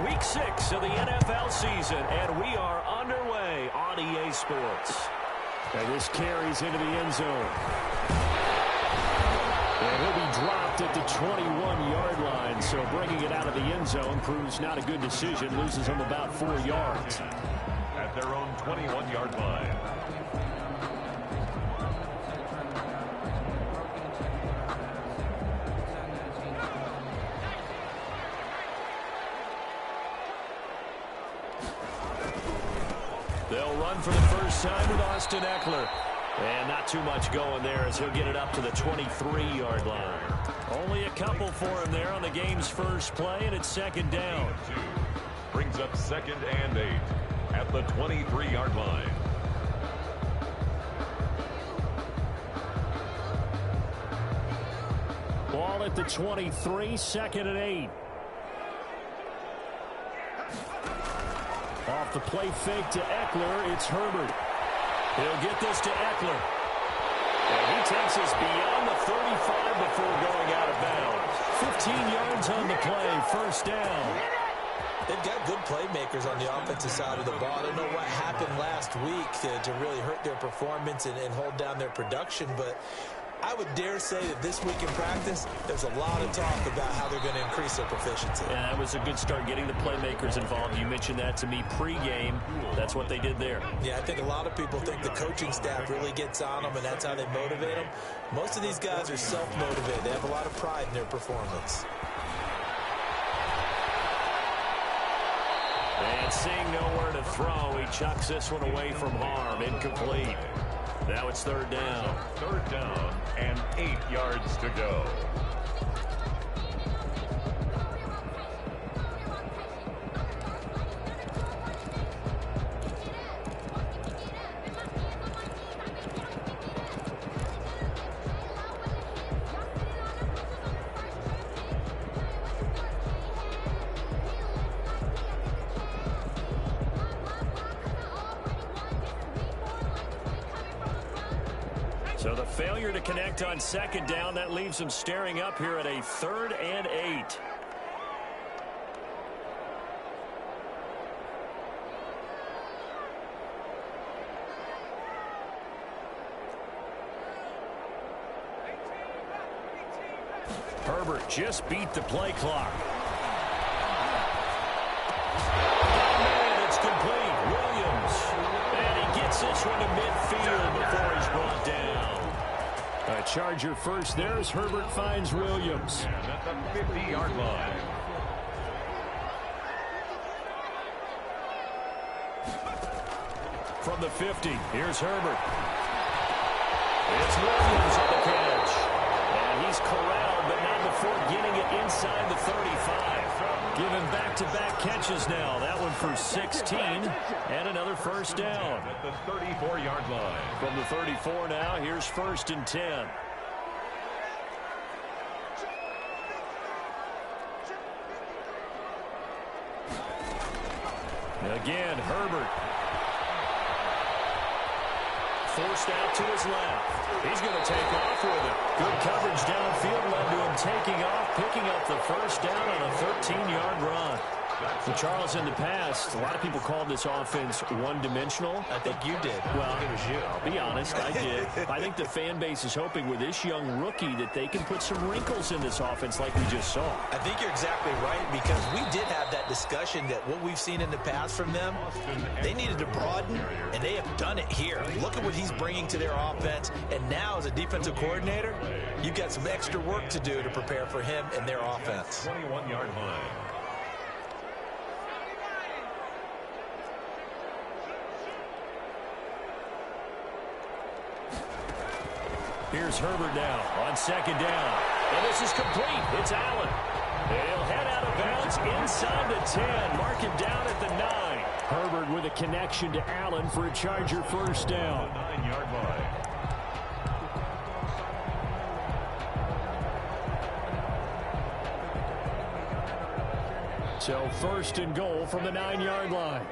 Week 6 of the NFL season, and we are underway on EA Sports. And this carries into the end zone. And he'll be dropped at the 21-yard line, so bringing it out of the end zone proves not a good decision. Loses him about 4 yards. At their own 21-yard line. They'll run for the first time with Austin Ekeler. And not too much going there as he'll get it up to the 23-yard line. Only a couple for him there on the game's first play, and it's second down. Brings up 2nd and 8 at the 23-yard line. Ball at the 23, 2nd and 8. Off the play fake to Ekeler, it's Herbert. He'll get this to Ekeler. And he takes us beyond the 35 before going out of bounds. 15 yards on the play, first down. They've got good playmakers on the offensive side of the ball. I don't know what happened last week to really hurt their performance and hold down their production, but I would dare say that this week in practice, there's a lot of talk about how they're going to increase their proficiency. Yeah, that was a good start getting the playmakers involved. You mentioned that to me pregame. That's what they did there. Yeah, I think a lot of people think the coaching staff really gets on them, and that's how they motivate them. Most of these guys are self-motivated. They have a lot of pride in their performance. And seeing nowhere to throw, he chucks this one away from harm. Incomplete. Now it's third down. Third down and 8 yards to go. So the failure to connect on second down, that leaves them staring up here at a 3rd and 8. Herbert just beat the play clock. And it's complete. Williams. And he gets this one to midfield before he's brought down. A Charger first there as Herbert finds Williams. And at the 50-yard line. From the 50, here's Herbert. It's Williams on the catch. And he's corralled, but not before getting it inside the 35. Given back-to-back catches now. That one for 16, and another first down. At the 34-yard line. From the 34 now, here's 1st and 10. Again, Herbert. Forced out to his left. He's going to take off with it. Good coverage downfield led to him taking off, picking up the first down on a 13-yard run. And Charles, in the past, a lot of people called this offense one-dimensional. I think you did. Well, it was you. I'll be honest, I did. I think the fan base is hoping with this young rookie that they can put some wrinkles in this offense like we just saw. I think you're exactly right, because we did have that discussion that what we've seen in the past from them, they needed to broaden, and they have done it here. Look at what he's bringing to their offense, and now as a defensive coordinator, you've got some extra work to do to prepare for him and their offense. 21-yard line. Here's Herbert now on second down. And this is complete. It's Allen. He'll head out of bounds inside the 10. Mark him down at the 9. Herbert with a connection to Allen for a Charger first down. 9-yard line. So 1st and goal from the 9-yard line.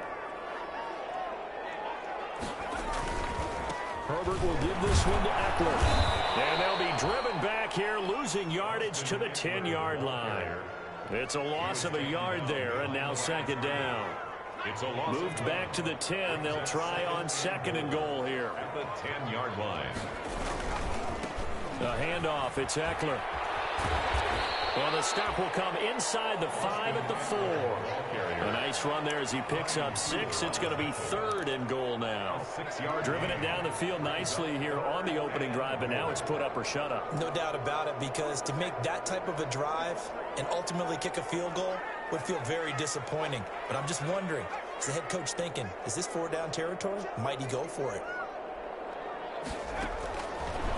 Herbert will give this one to Ekeler. And they'll be driven back here, losing yardage to the 10-yard line. It's a loss of a yard there, and now second down. It's a loss. Moved back to the 10. They'll try on second and goal here. At the 10-yard line. The handoff, it's Eckler. Well, the stop will come inside the 5 at the 4. A nice run there as he picks up 6. It's going to be third and goal now. Driven it down the field nicely here on the opening drive, but now it's put up or shut up. No doubt about it, because to make that type of a drive and ultimately kick a field goal would feel very disappointing. But I'm just wondering, is the head coach thinking, is this 4-down territory? Might he go for it?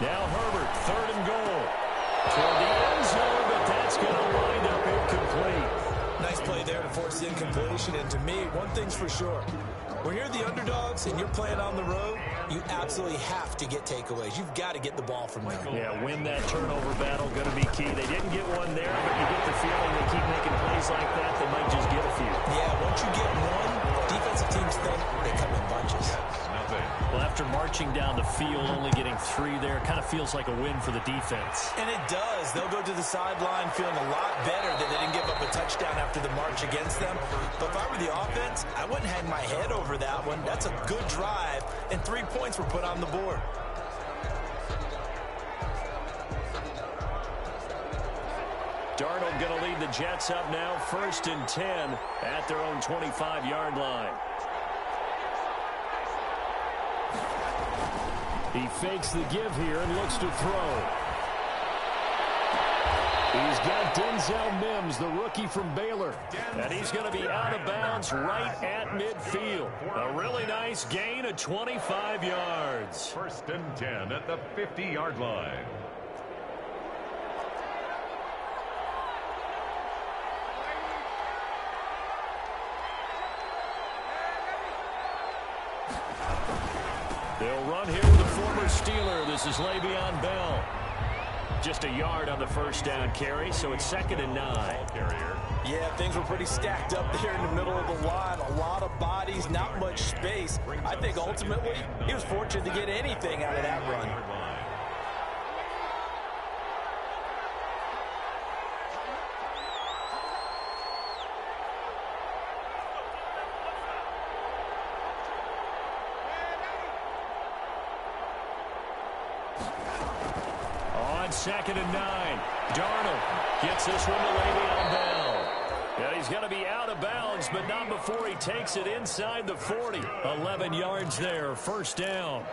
Now Herbert, third and goal. Toward the end zone, but that's going to wind up incomplete. Nice play there to force the incompletion. And to me, one thing's for sure. When you're the underdogs and you're playing on the road, you absolutely have to get takeaways. You've got to get the ball from them. Yeah, win that turnover battle, going to be key. They didn't get one there, but you get the feeling they keep making plays like that, they might just get a few. Yeah, once you get one, defensive teams think they come in bunches. Well, after marching down the field, only getting 3 there, kind of feels like a win for the defense. And it does. They'll go to the sideline feeling a lot better that they didn't give up a touchdown after the march against them. But if I were the offense, I wouldn't hang my head over that one. That's a good drive, and 3 points were put on the board. Darnold going to lead the Jets up now, 1st and 10 at their own 25-yard line. He fakes the give here and looks to throw. He's got Denzel Mims, the rookie from Baylor. And he's going to be out of bounds right at midfield. A really nice gain of 25 yards. 1st and 10 at the 50-yard line. They'll run here with the former Steeler. This is Le'Veon Bell. Just a yard on the first down carry, so it's 2nd and 9. Yeah, things were pretty stacked up there in the middle of the line. A lot of bodies, not much space. I think ultimately he was fortunate to get anything out of that run. On 2nd and 9, Darnold gets this one to Le'Veon Bell. And he's going to be out of bounds, but not before he takes it inside the 40. 11 yards there, 1st down.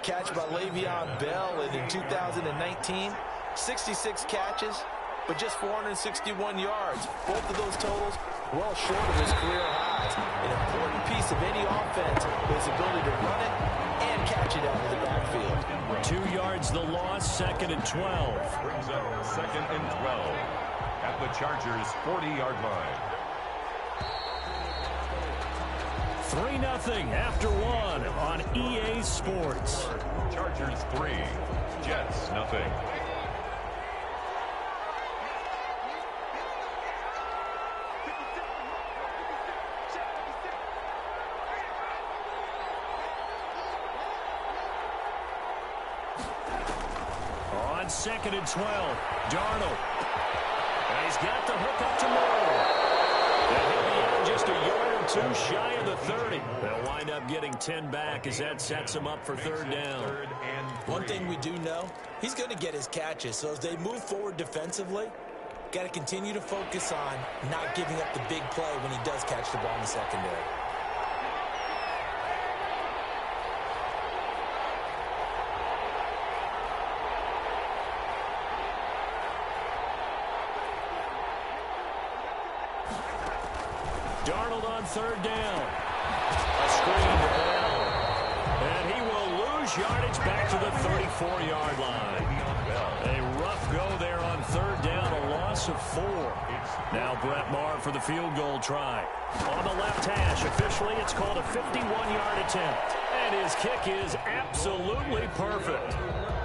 Catch by Le'Veon Bell, and in 2019, 66 catches, but just 461 yards. Both of those totals well short of his career highs. An important piece of any offense is the ability to run it and catch it out of the backfield. 2 yards the loss, 2nd and 12. Brings up 2nd and 12 at the Chargers' 40-yard line. 3-0 after 1 on EA Sports. Chargers 3, Jets nothing. On 2nd and 12, Darnold. And he's got the hook up to Moore. And he'll be out just a yard or 2 shy of the 30. They'll wind up getting 10 back as that sets him up for 3rd down. One thing we do know, he's going to get his catches. So as they move forward defensively, got to continue to focus on not giving up the big play when he does catch the ball in the secondary. Darnold on 3rd down. A screen to Bell. And he will lose yardage back to the 34-yard line. A rough go there on 3rd down, a loss of 4. Now Brett Maher for the field goal try. On the left hash, officially it's called a 51-yard attempt. And his kick is absolutely perfect.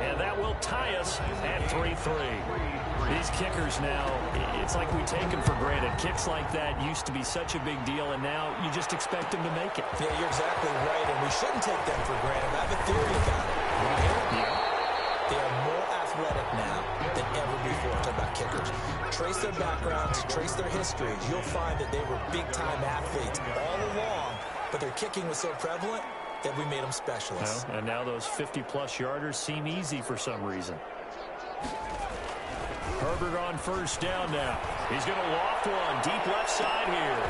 And that will tie us at 3-3. These kickers now, it's like we take them for granted. Kicks like that used to be such a big deal, and now you just expect them to make it. Yeah, you're exactly right, and we shouldn't take them for granted. I have a theory about it. Yeah. They are more athletic now than ever before. Talk about kickers. Trace their backgrounds, trace their history. You'll find that they were big-time athletes all along, but their kicking was so prevalent that we made them specialists. Well, and now those 50-plus yarders seem easy for some reason. Herbert on first down now. He's going to loft one deep left side here.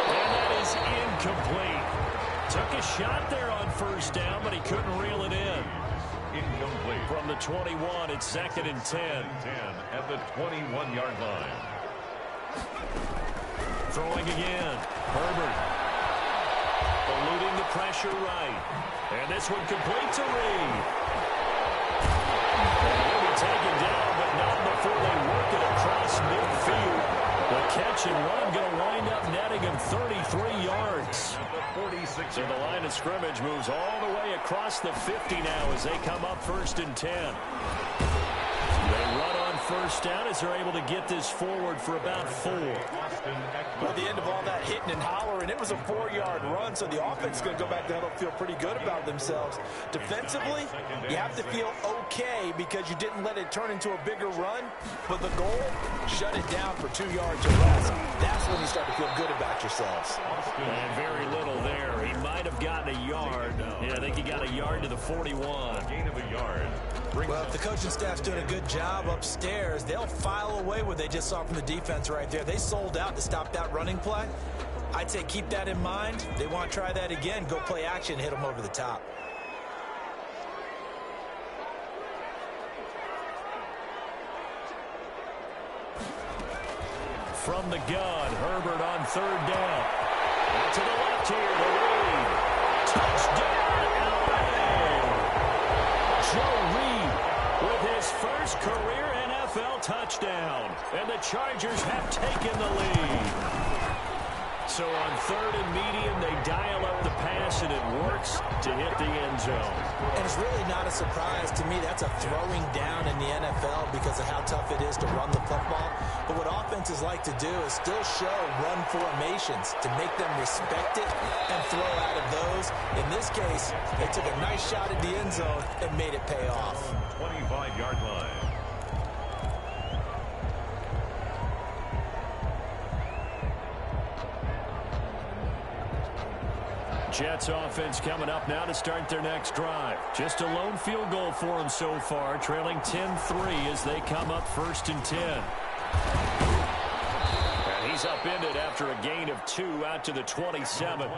And that is incomplete. Took a shot there on first down, but he couldn't reel it in. Incomplete. From the 21, it's 2nd and 10. At the 21-yard line. Throwing again. Herbert. Eluding the pressure right. And this one complete to Reed. And he'll be taken down, but not before they work it across midfield. The catch and run going to wind up netting him 33 yards. So the line of scrimmage moves all the way across the 50 now as they come up 1st and 10. They run on first down as they're able to get this forward for about 4. Well, at the end of all that hitting and hollering, it was a 4-yard run, so the offense is going to go back down and feel pretty good about themselves. Defensively, you have to feel okay because you didn't let it turn into a bigger run, but the goal, shut it down for 2 yards or less. That's when you start to feel good about yourselves. And very little there. He might have gotten a yard. Yeah, I think he got a yard to the 41. Gain of a yard. Well, if the coaching staff's doing a good job upstairs, they'll file away what they just saw from the defense right there. They sold out to stop that running play. I'd say keep that in mind. They want to try that again. Go play action, hit them over the top. From the gun, Herbert on 3rd down. And to the left here, the lead. Touchdown, LA! Joe Reed with his first career NFL touchdown. And the Chargers have taken the lead. So on 3rd and medium, they dial up the pass, and it works to hit the end zone. And it's really not a surprise to me. That's a throwing down in the NFL because of how tough it is to run the football. But what offenses like to do is still show run formations to make them respect it and throw out of those. In this case, they took a nice shot at the end zone and made it pay off. 25-yard line. Jets offense coming up now to start their next drive. Just a lone field goal for them so far, trailing 10-3 as they come up 1st and 10. And he's upended after a gain of 2 out to the 27.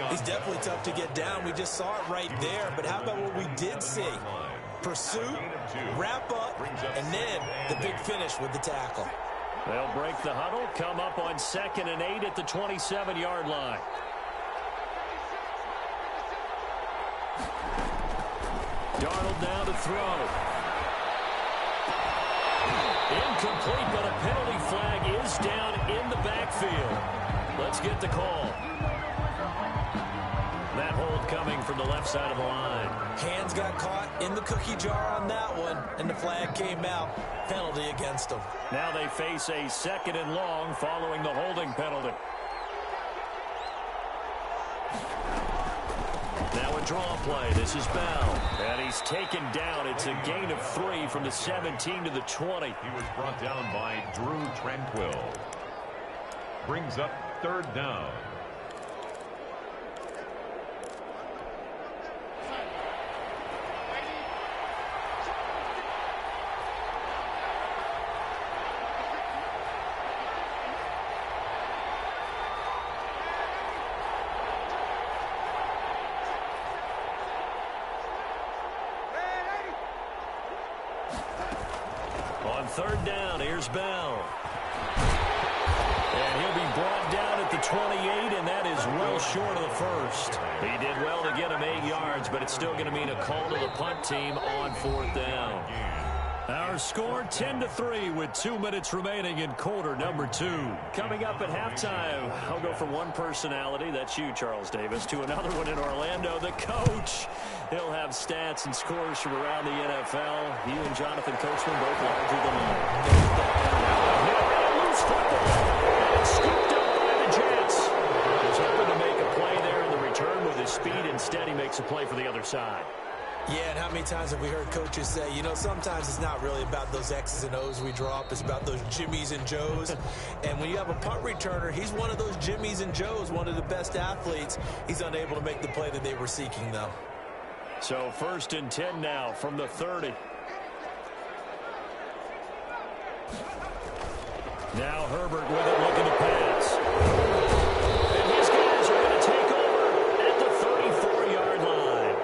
He's definitely tough to get down. We just saw it right there. But how about what we did see? Pursuit, wrap up, and then the big finish with the tackle. They'll break the huddle, come up on 2nd and 8 at the 27-yard line. Darnold now to throw. Incomplete, but a penalty flag is down in the backfield. Let's get the call. That hold coming from the left side of the line. Hands got caught in the cookie jar on that one, and the flag came out. Penalty against them. Now they face a 2nd and long following the holding penalty. Now a draw play. This is Bell. And he's taken down. It's a gain of 3 from the 17 to the 20. He was brought down by Drew Tranquill. Brings up 3rd down. On 3rd down, here's Bell. And he'll be brought down at the 28, and that is well short of the first. He did well to get him 8 yards, but it's still going to mean a call to the punt team on 4th down. Our score 10-3 with 2 minutes remaining in quarter number 2. Coming up at halftime, I'll go from one personality, that's you, Charles Davis, to another one in Orlando, the coach. He'll have stats and scores from around the NFL. You and Jonathan Coachman both larger than life. Loose football. And scooped up by the Jets. He's hoping to make a play there in the return with his speed. Instead, he makes a play for the other side. Yeah, and how many times have we heard coaches say, you know, sometimes it's not really about those X's and O's we draw up. It's about those Jimmies and Joes. And when you have a punt returner, he's one of those Jimmies and Joes, one of the best athletes. He's unable to make the play that they were seeking, though. So 1st and 10 now from the 30. Now Herbert with it, looking to pass. And his guys are going to take over at the 34-yard line.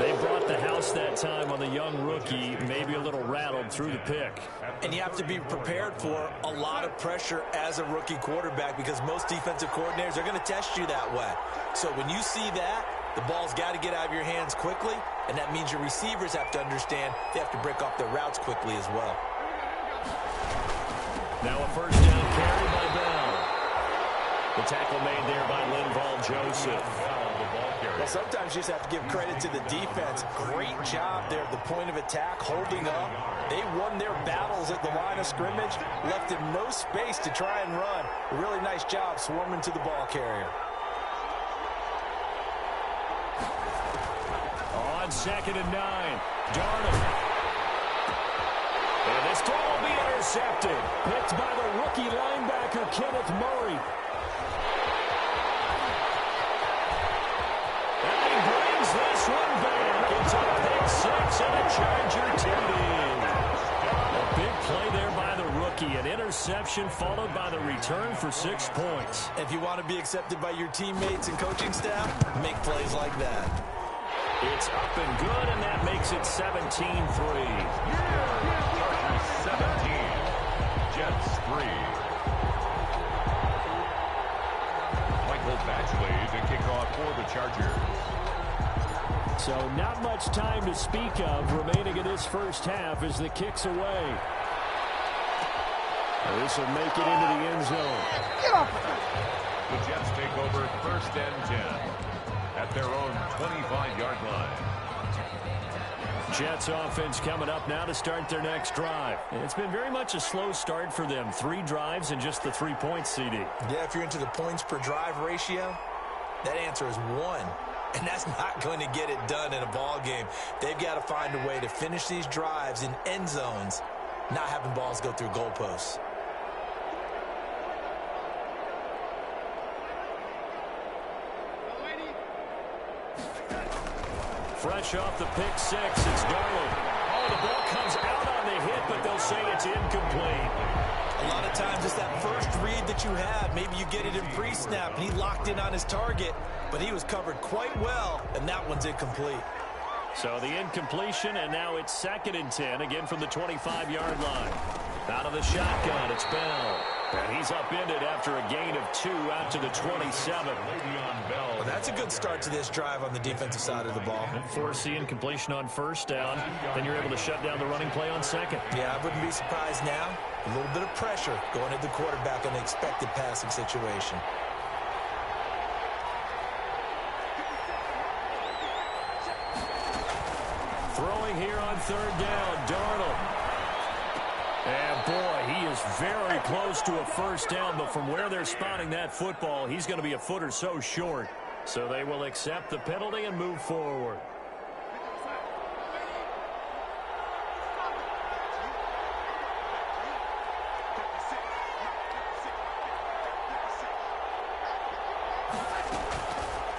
They brought the house that time on the young rookie, maybe a little rattled through the pick. And you have to be prepared for a lot of pressure as a rookie quarterback because most defensive coordinators are going to test you that way. So when you see that, the ball's got to get out of your hands quickly, and that means your receivers have to understand they have to break off their routes quickly as well. Now a 1st down carry by Bell. The tackle made there by Linval Joseph. Well, sometimes you just have to give credit to the defense. Great job there at the point of attack, holding up. They won their battles at the line of scrimmage, left him no space to try and run. A really nice job swarming to the ball carrier. On 2nd and 9, Darnold. And this throw will be intercepted. Picked by the rookie linebacker, Kenneth Murray. And he brings this one back. It's a pick 6 and a Charger TD. A big play there by the rookie. An interception followed by the return for 6 points. If you want to be accepted by your teammates and coaching staff, make plays like that. It's up and good, and that makes it 17-3. Chargers 17, Jets 3. Michael Badgley to kick off for the Chargers. So not much time to speak of remaining in this first half as the kick's away. This will make it into the end zone. The Jets take over 1st and 10. At their own 25-yard line. Jets offense coming up now to start their next drive. It's been very much a slow start for them. 3 drives and just the 3 points, CD. Yeah, if you're into the points per drive ratio, that answer is 1. And that's not going to get it done in a ball game. They've got to find a way to finish these drives in end zones, not having balls go through goalposts. Fresh off the pick 6, it's Darnold. Oh, the ball comes out on the hit, but they'll say it's incomplete. A lot of times it's that first read that you have. Maybe you get it in pre-snap, and he locked in on his target, but he was covered quite well, and that one's incomplete. So the incompletion, and now it's 2nd and 10, again from the 25-yard line. Out of the shotgun, it's Bell. And he's upended after a gain of 2 out to the 27. Well, that's a good start to this drive on the defensive side of the ball. Force the incompletion on 1st down. Then you're able to shut down the running play on 2nd. Yeah, I wouldn't be surprised now. A little bit of pressure going at the quarterback in an expected passing situation. Throwing here on 3rd down, Darnold. And boy, he is very close to a 1st down, but from where they're spotting that football, he's going to be a foot or so short. So they will accept the penalty and move forward.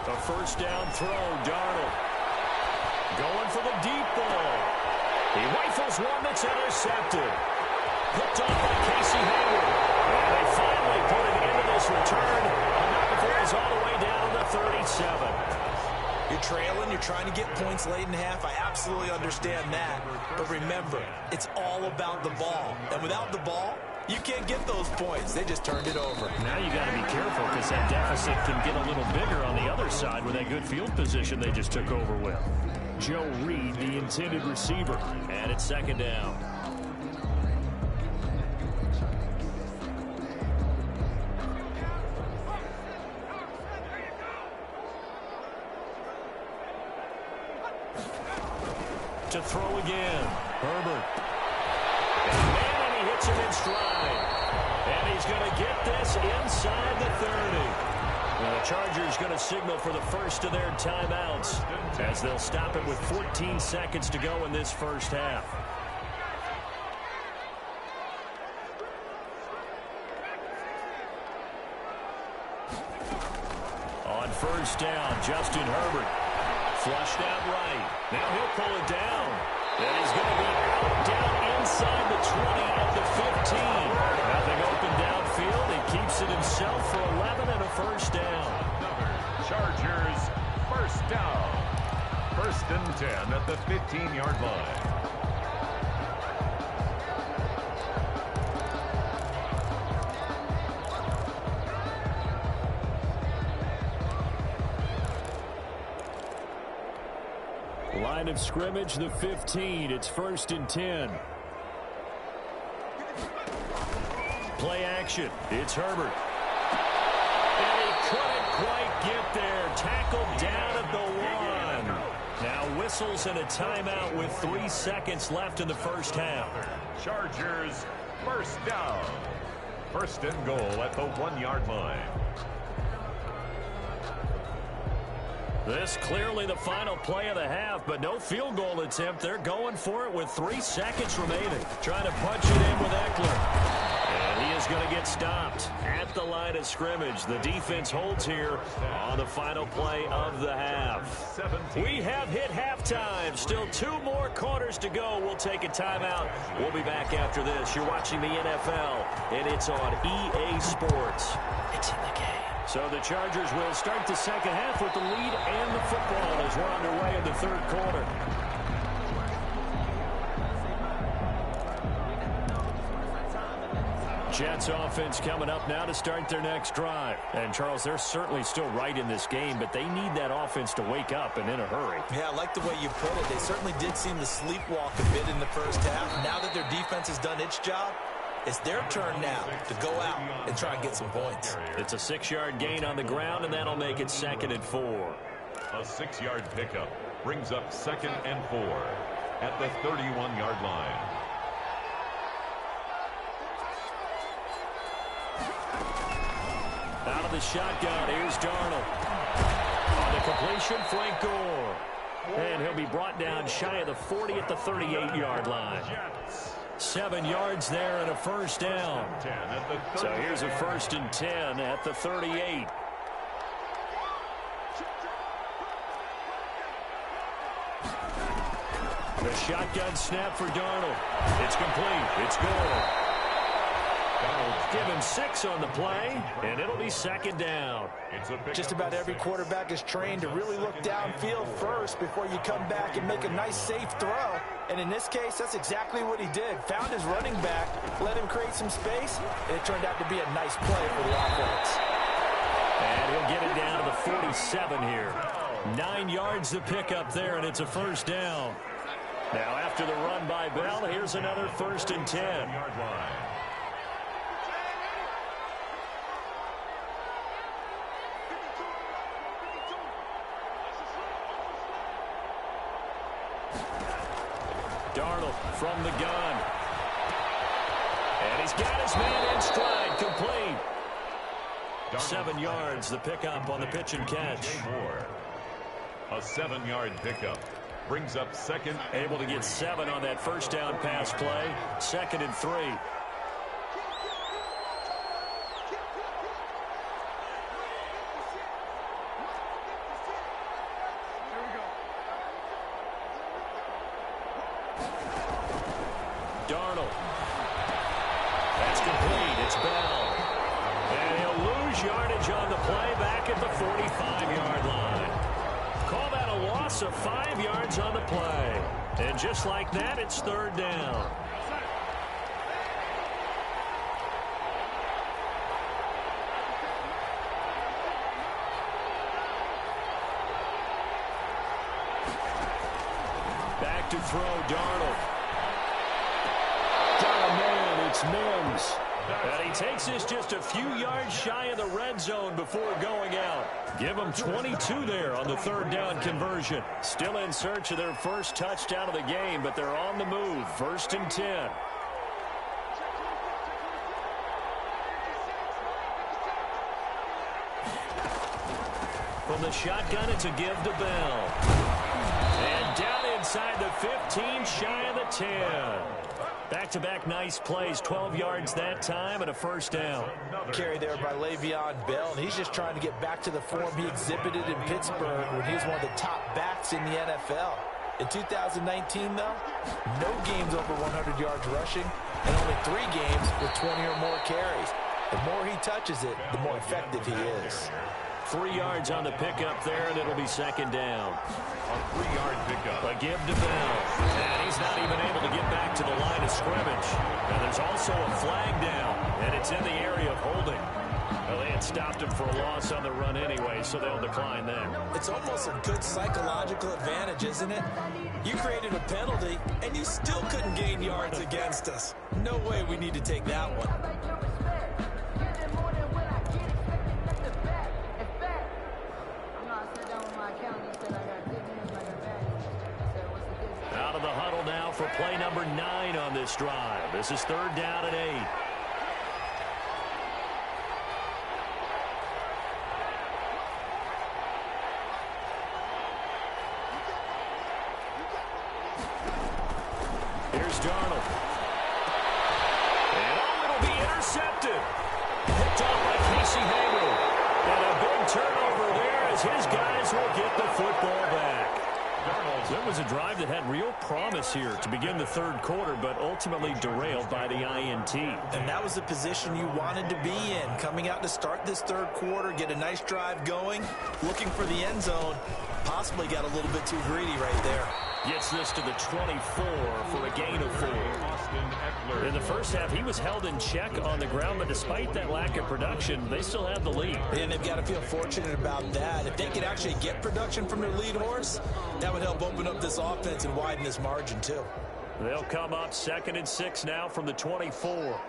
A 1st down throw, Darnold. Going for the deep ball. He rifles one that's intercepted. Picked off by Casey Hayward. And they finally put it into this return. Enough before he's all the way down to the 37. You're trailing, you're trying to get points late in half. I absolutely understand that. But remember, it's all about the ball. And without the ball, you can't get those points. They just turned it over. Now you got to be careful because that deficit can get a little bigger on the other side with that good field position they just took over with. Joe Reed, the intended receiver. And it's 2nd down. To throw again. Herbert. And he hits him in stride. And he's going to get this inside the 30. The Chargers going to signal for the first of their timeouts as they'll stop it with 14 seconds to go in this first half. On first down, Justin Herbert. Flushed out right. Now he'll pull it down. And he's going to be out down inside the 20 at the 15. Nothing open downfield. He keeps it himself for 11 and a first down. Chargers first down. 1st and 10 at the 15-yard line. Line of scrimmage, the 15. It's 1st and 10. Play action. It's Herbert. And he couldn't quite get there. Tackled down at the 1. Now whistles and a timeout with 3 seconds left in the first half. Chargers first down. 1st and goal at the 1-yard line. This clearly the final play of the half, but no field goal attempt. They're going for it with 3 seconds remaining. Trying to punch it in with Eckler. And he is going to get stopped at the line of scrimmage. The defense holds here on the final play of the half. We have hit halftime. Still 2 more quarters to go. We'll take a timeout. We'll be back after this. You're watching the NFL, and it's on EA Sports. It's in the game. So the Chargers will start the second half with the lead and the football as we're underway in the 3rd quarter. Jets offense coming up now to start their next drive. And, Charles, they're certainly still right in this game, but they need that offense to wake up and in a hurry. Yeah, I like the way you put it. They certainly did seem to sleepwalk a bit in the first half. Now that their defense has done its job, it's their turn now to go out and try and get some points. It's a 6-yard gain on the ground, and that'll make it 2nd and 4. A 6-yard pickup brings up 2nd and 4 at the 31-yard line. Out of the shotgun, here's Darnold. On the completion, Frank Gore. And he'll be brought down shy of the 40 at the 38-yard line. 7 yards there and a first down. So here's a 1st and 10 at the 38. The shotgun snap for Darnold. It's complete. It's Gore. Give him 6 on the play, and it'll be 2nd down. Just about every quarterback is trained to really look downfield first before you come back and make a nice, safe throw. And in this case, that's exactly what he did. Found his running back, let him create some space, and it turned out to be a nice play for the offense. And he'll get it down to the 47 here. 9 yards to pick up there, and it's a first down. Now after the run by Bell, here's another 1st and 10. Darnold from the gun. And he's got his man in stride, complete. 7 yards, the pickup on the pitch and catch. A 7-yard pickup brings up 2nd. Able to get 7 on that first down pass play. 2nd and 3. Darnold. That's complete. It's Bell. And he'll lose yardage on the play back at the 45-yard line. Call that a loss of 5 yards on the play. And just like that, it's 3rd down. Back to throw, Darnold. Got a man, it's Mims. And he takes this just a few yards shy of the red zone before going out. Give them 22 there on the 3rd down conversion. Still in search of their first touchdown of the game, but they're on the move. 1st and 10. From the shotgun, it's a give to Bell. And down inside the 15, shy of the 10. Back-to-back nice plays, 12 yards that time and a first down. Carry there by Le'Veon Bell, and he's just trying to get back to the form he exhibited in Pittsburgh when he was one of the top backs in the NFL. In 2019, though, no games over 100 yards rushing and only 3 games with 20 or more carries. The more he touches it, the more effective he is. 3 yards on the pickup there, and it'll be second down. A 3-yard pickup. A give to Bell. And he's not even able to get back to the line of scrimmage. And there's also a flag down, and it's in the area of holding. Well, they had stopped him for a loss on the run anyway, so they'll decline that. It's almost a good psychological advantage, isn't it? You created a penalty, and you still couldn't gain yards against us. No way we need to take that one. Out of the huddle now for play number 9 on this drive. This is third down and 8. Here's Darnold. And it'll be intercepted. Picked off by Casey Hayward. And a big turnover there as his guys will get the football back. That was a drive that had real promise here to begin the third quarter, but ultimately derailed by the INT. And that was the position you wanted to be in. Coming out to start this third quarter, get a nice drive going, looking for the end zone. Possibly got a little bit too greedy right there. Gets this to the 24 for a gain of 4. In the first half, he was held in check on the ground, but despite that lack of production, they still have the lead. And they've got to feel fortunate about that. If they could actually get production from their lead horse, that would help open up this offense and widen this margin too. They'll come up 2nd and 6 now from the 24.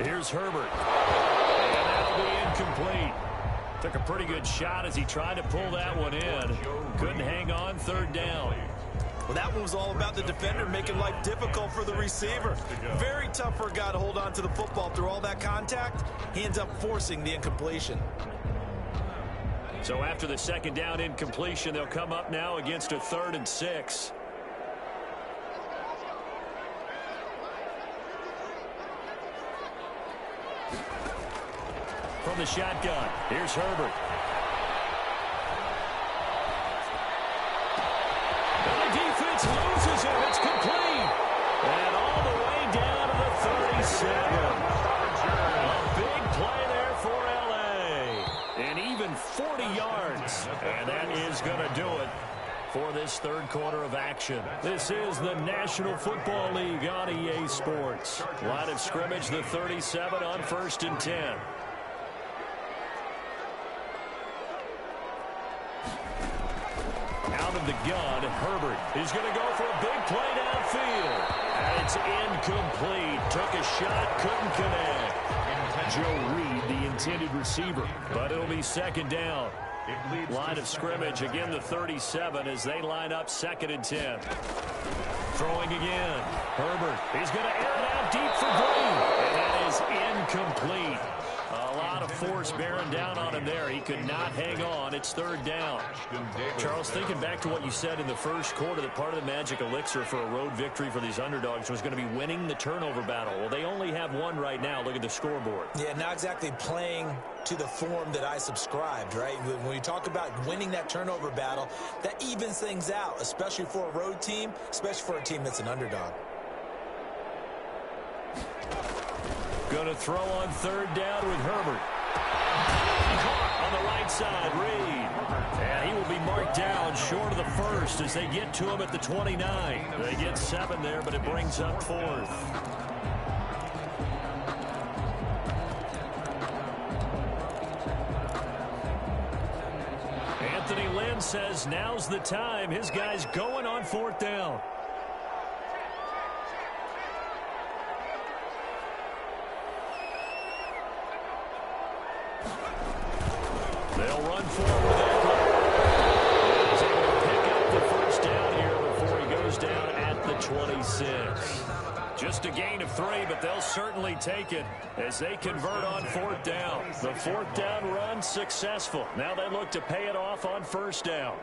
Here's Herbert. And that'll be incomplete. Took a pretty good shot as he tried to pull that one in. Couldn't hang on, third down. Well, that one was all about the defender making life difficult for the receiver. Very tough for a guy to hold on to the football through all that contact. He ends up forcing the incompletion. So after the second down incompletion, they'll come up now against a 3rd and 6. From the shotgun, here's Herbert. And the defense loses him. It's complete. And all the way down to the 37. A big play there for L.A. And even 40 yards. And that is going to do it for this third quarter of action. This is the National Football League on EA Sports. Line of scrimmage, the 37 on 1st and 10. Out of the gun, Herbert is going to go for a big play downfield. And it's incomplete. Took a shot, couldn't connect. Joe Reed, the intended receiver. But it'll be second down. Line of scrimmage, again the 37 as they line up 2nd and 10. Throwing again. Herbert, he's going to air it out deep for Green. And that is incomplete. A lot of force bearing down on him there. He could not hang on. It's third down. Charles, thinking back to what you said in the first quarter, that part of the magic elixir for a road victory for these underdogs was going to be winning the turnover battle. Well, they only have one right now. Look at the scoreboard. Yeah, not exactly playing to the form that I subscribed, right? When you talk about winning that turnover battle, that evens things out, especially for a road team, especially for a team that's an underdog. Going to throw on third down with Herbert. Caught on the right side, Reed. And he will be marked down short of the first as they get to him at the 29. They get 7 there, but it brings up 4th. Anthony Lynn says now's the time. His guy's going on 4th down. They'll run forward with Eckler. He's able to pick up the first down here before he goes down at the 26. Just a gain of 3, but they'll certainly take it as they convert on 4th down. The 4th down run successful. Now they look to pay it off on 1st down.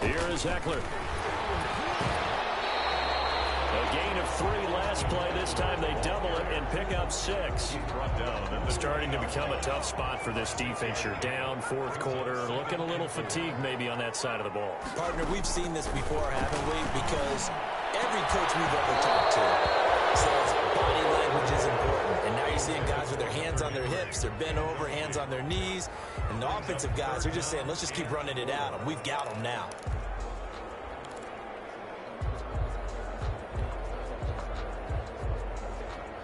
Here is Eckler. A gain of 3 last play. This time they double it and pick up 6. Starting to become a tough spot for this defense. You're down 4th quarter. Looking a little fatigued maybe on that side of the ball. Partner, we've seen this before, haven't we? Because every coach we've ever talked to says body language is important. And now you're seeing guys with their hands on their hips. They're bent over, hands on their knees. And the offensive guys are just saying, let's just keep running it at them. We've got them now.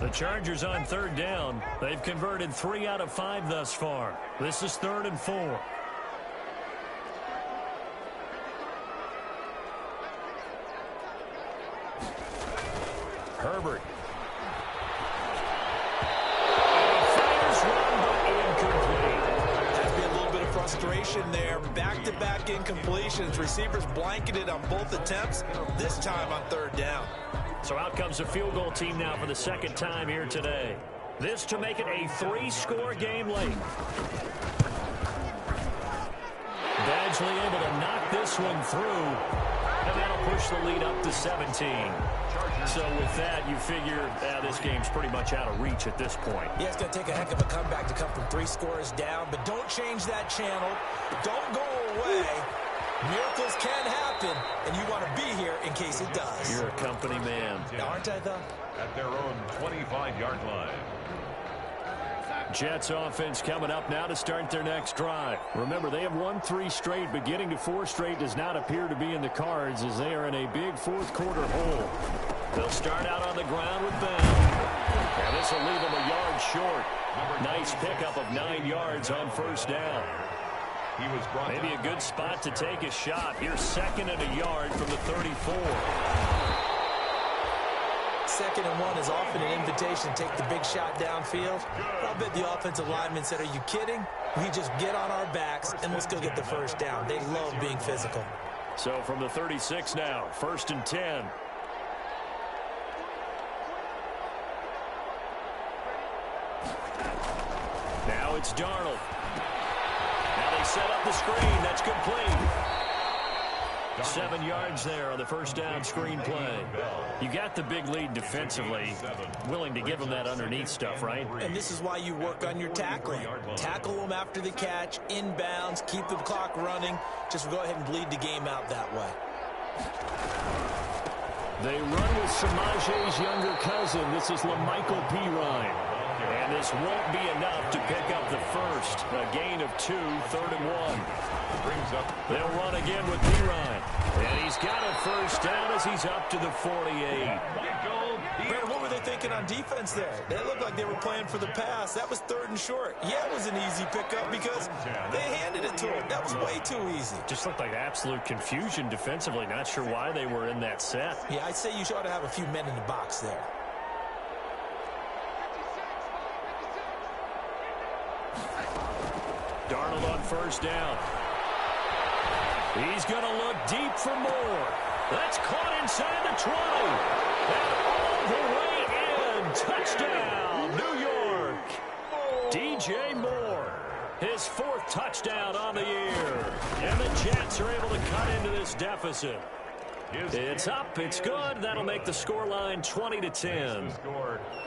The Chargers on 3rd down. They've converted 3 out of 5 thus far. This is 3rd and 4. Herbert. Fires one, but incomplete. Has been a little bit of frustration there. Back-to-back incompletions. Receivers blanketed on both attempts, this time on 3rd down. So out comes the field goal team now for the 2nd time here today. This to make it a 3-score game late. Badgley able to knock this one through, and that'll push the lead up to 17. So with that, you figure this game's pretty much out of reach at this point. Yeah, it's going to take a heck of a comeback to come from 3 scores down, but don't change that channel. Don't go away. Miracles can happen, and you want to be here in case it does. You're a company man. Aren't I, though? At their own 25-yard line. Jets offense coming up now to start their next drive. Remember, they have won 3 straight, but getting to 4 straight does not appear to be in the cards as they are in a big 4th quarter hole. They'll start out on the ground with Bell. And this will leave them a yard short. Nice pickup of 9 yards on 1st down. He was brought Maybe a good spot to take a shot. You're 2nd and a yard from the 34. 2nd and 1 is often an invitation to take the big shot downfield. I'll bet the offensive lineman said, are you kidding? We just get on our backs and let's go get the 1st down. They love being physical. So from the 36 now, 1st and 10. Now it's Darnold. Now they set up the screen. That's complete. 7 yards there on the 1st down screen play. You got the big lead defensively. Willing to give them that underneath stuff, right? And this is why you work on your tackling. Tackle them after the catch, inbounds, keep the clock running. Just go ahead and bleed the game out that way. They run with Samaje's younger cousin. This is LaMichael Pirine. And this won't be enough to pick up the first. A gain of 2, 3rd and 1. They'll run again with Pirine. And he's got a 1st down as he's up to the 48. Brad, what were they thinking on defense there? They looked like they were playing for the pass. That was 3rd and short. Yeah, it was an easy pickup because they handed it to him. That was way too easy. Just looked like absolute confusion defensively. Not sure why they were in that set. Yeah, I'd say you ought to have a few men in the box there. Darnold on 1st down. He's going to look deep for more. That's caught inside the 20. And all the way in. Touchdown, New York. DJ Moore. His 4th touchdown on the year. And the Jets are able to cut into this deficit. It's up. It's good. That'll make the scoreline 20-10.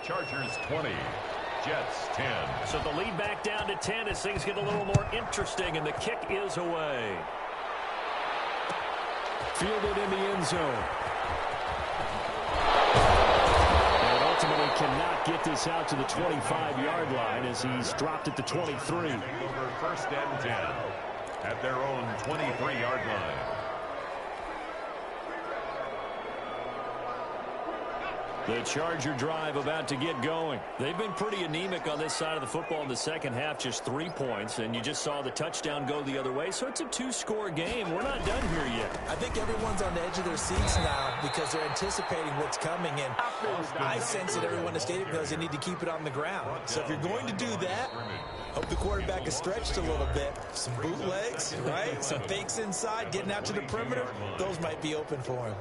Chargers 20. Jets 10. So the lead back down to 10 as things get a little more interesting, and the kick is away. Fielded in the end zone. And ultimately cannot get this out to the 25-yard line as he's dropped at the 23. Over 1st and 10 at their own 23-yard line. The Charger drive about to get going. They've been pretty anemic on this side of the football in the second half, just 3 points, and you just saw the touchdown go the other way, so it's a 2-score game. We're not done here yet. I think everyone's on the edge of their seats now because they're anticipating what's coming, and I sense that everyone in the stadium knows they need to keep it on the ground. So if you're going to do that, hope the quarterback is stretched a little bit. Some bootlegs, right? Some fakes inside, getting out to the perimeter. Those might be open for him.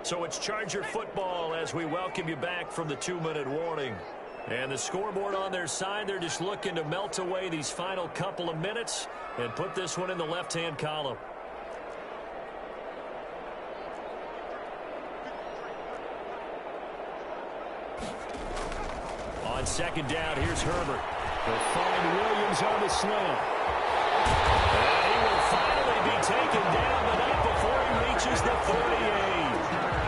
So it's Charger football as we welcome you back from the 2-minute warning. And the scoreboard on their side, they're just looking to melt away these final couple of minutes and put this one in the left-hand column. On second down, here's Herbert. They'll find Williams on the slant. And he will finally be taken down, but not before he reaches the 38.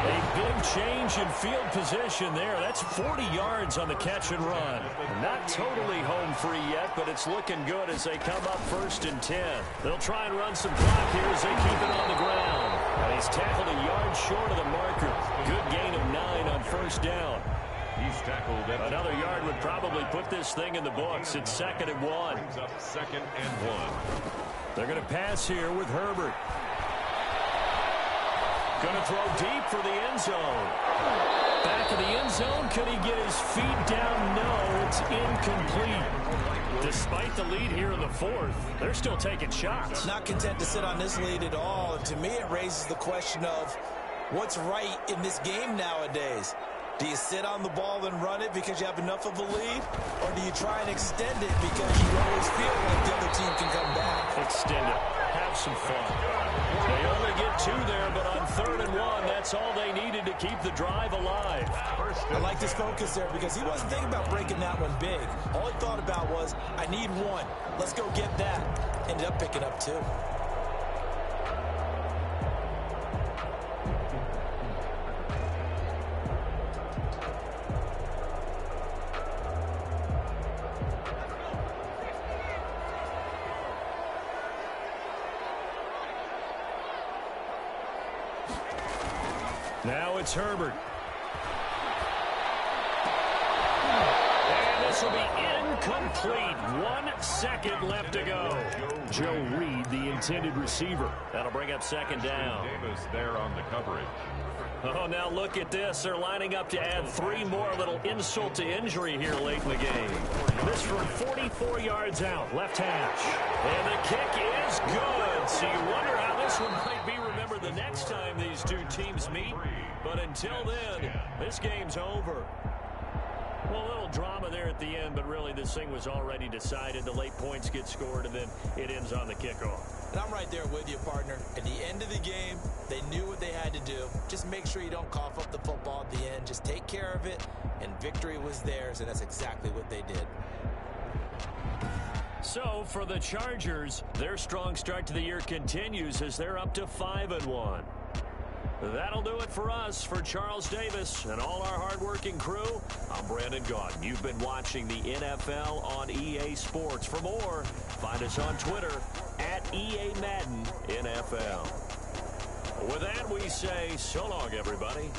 A big change in field position there. That's 40 yards on the catch and run. Not totally home free yet, but it's looking good as they come up 1st and 10. They'll try and run some clock here as they keep it on the ground. And he's tackled a yard short of the marker. Good gain of 9 on 1st down. He's tackled at another yard would probably put this thing in the books. It's 2nd and 1. Brings up 2nd and 1. They're going to pass here with Herbert. Going to throw deep for the end zone. Back of the end zone. Could he get his feet down? No, it's incomplete. Despite the lead here in the 4th, they're still taking shots. Not content to sit on this lead at all. And to me, it raises the question of what's right in this game nowadays. Do you sit on the ball and run it because you have enough of a lead? Or do you try and extend it because you always feel like the other team can come back? Extend it. Have some fun. They only get 2 there, but on 3rd and 1, that's all they needed to keep the drive alive. I like this focus there because he wasn't thinking about breaking that one big. All he thought about was, I need 1. Let's go get that. Ended up picking up 2. Now it's Herbert. And this will be incomplete. 1 second left to go. Joe Reed, the intended receiver. That'll bring up 2nd down. Davis there on the coverage. Oh, now look at this. They're lining up to add 3 more. Little insult to injury here late in the game. This from 44 yards out, left hash. And the kick is good. So you wonder how this one might be remembered the next time these two teams meet. But until then, this game's over. Well, a little drama there at the end, but really this thing was already decided. The late points get scored, and then it ends on the kickoff. And I'm right there with you, partner. At the end of the game, they knew what they had to do. Just make sure you don't cough up the football at the end. Just take care of it, and victory was theirs, and that's exactly what they did. So, for the Chargers, their strong start to the year continues as they're up to 5-1. That'll do it for us. For Charles Davis and all our hardworking crew, I'm Brandon Gaudin. You've been watching the NFL on EA Sports. For more, find us on Twitter at EA Madden NFL. With that, we say so long, everybody.